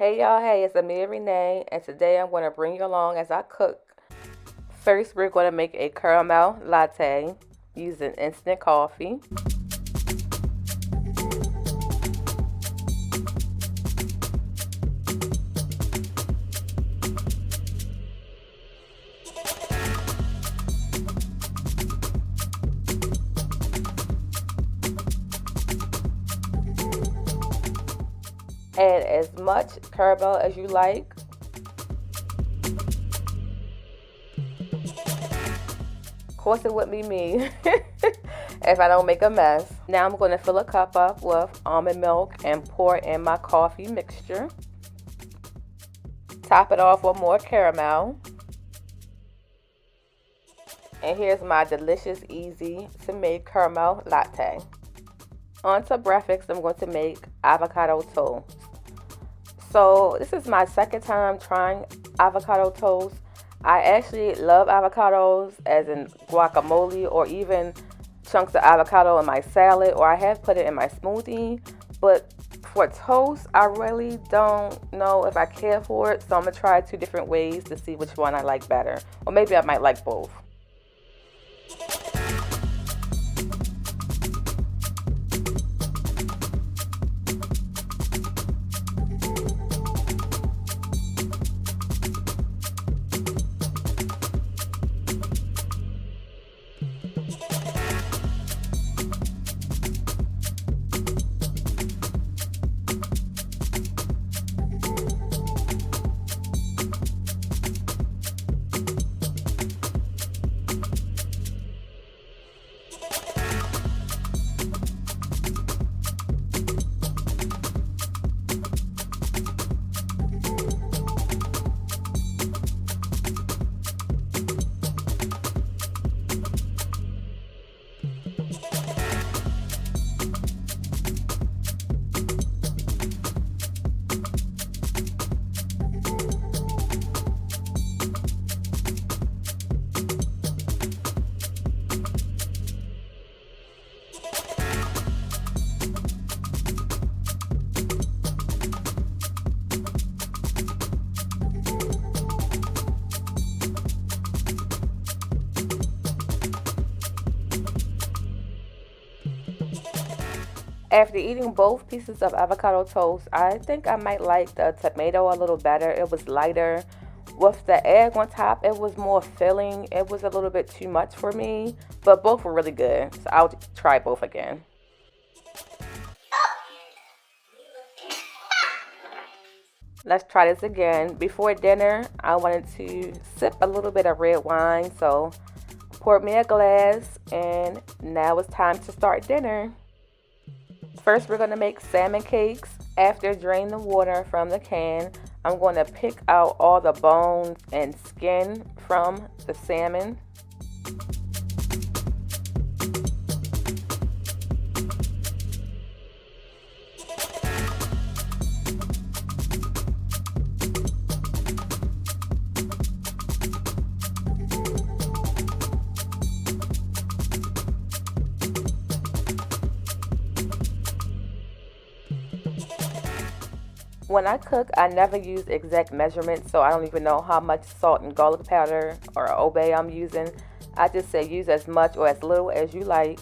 Hey y'all, hey, it's Amia Renee, and today I'm going to bring you along as I cook. First, we're going to make a caramel latte using instant coffee. Add as much caramel as you like. Of course, it wouldn't be me if I don't make a mess. Now I'm going to fill a cup up with almond milk and pour in my coffee mixture. Top it off with more caramel. And here's my delicious, easy to make caramel latte. On to breakfast, I'm going to make avocado toast. So this is my second time trying avocado toast. I actually love avocados as in guacamole or even chunks of avocado in my salad, or I have put it in my smoothie. But for toast, I really don't know if I care for it. So I'm going to try two different ways to see which one I like better. Or maybe I might like both. After eating both pieces of avocado toast, I think I might like the tomato a little better. It was lighter. With the egg on top, it was more filling. It was a little bit too much for me, but both were really good. So I'll try both again. Let's try this again. Before dinner, I wanted to sip a little bit of red wine, so poured me a glass, and now it's time to start dinner. First, we're going to make salmon cakes. After draining the water from the can, I'm going to pick out all the bones and skin from the salmon. When I cook, I never use exact measurements, so I don't even know how much salt and garlic powder or obey I'm using. I just say use as much or as little as you like.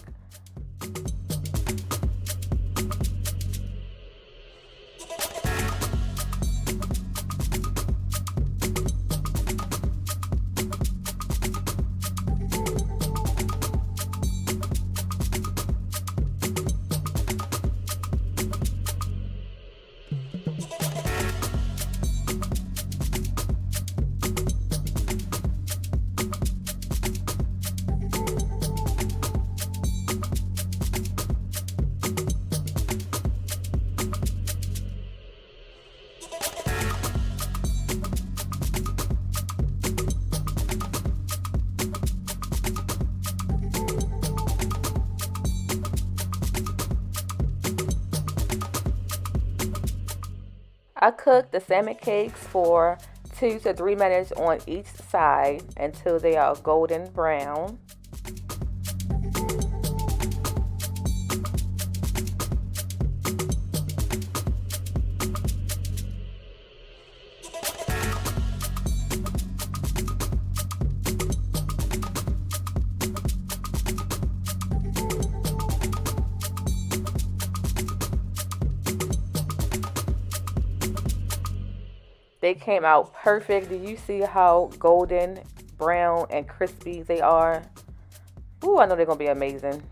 I cook the salmon cakes for 2 to 3 minutes on each side until they are golden brown. They came out perfect. Do you see how golden, brown, and crispy they are? Ooh, I know they're going to be amazing.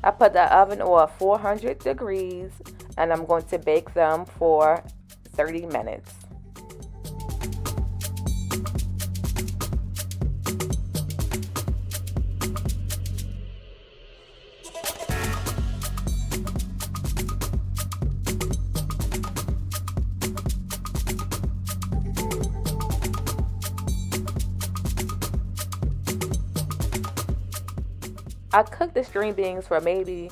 I put the oven on 400 degrees and I'm going to bake them for 30 minutes. I cooked the string beans for maybe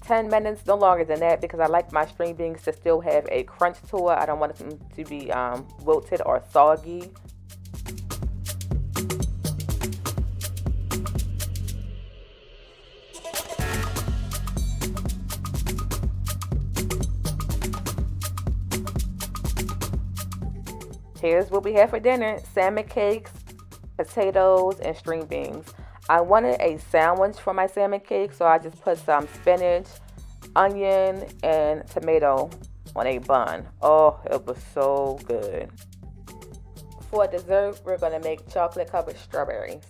10 minutes, no longer than that, because I like my string beans to still have a crunch to it. I don't want them to be wilted or soggy. Here's what we have for dinner: salmon cakes, potatoes, and string beans. I wanted a sandwich for my salmon cake, so I just put some spinach, onion, and tomato on a bun. Oh, it was so good. For dessert, we're going to make chocolate covered strawberries.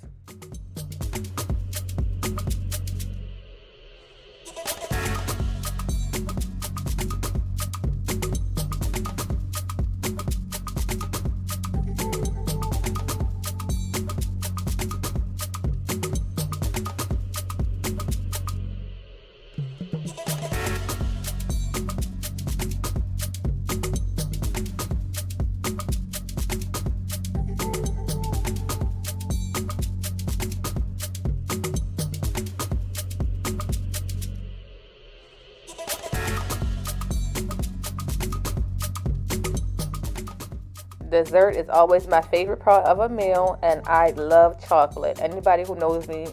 Dessert is always my favorite part of a meal, and I love chocolate. Anybody who knows me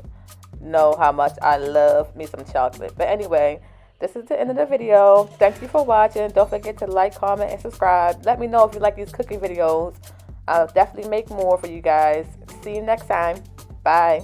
know how much I love me some chocolate. But anyway, this is the end of the video. Thank you for watching. Don't forget to like, comment, and subscribe. Let me know if you like these cooking videos. I'll definitely make more for you guys. See you next time. Bye.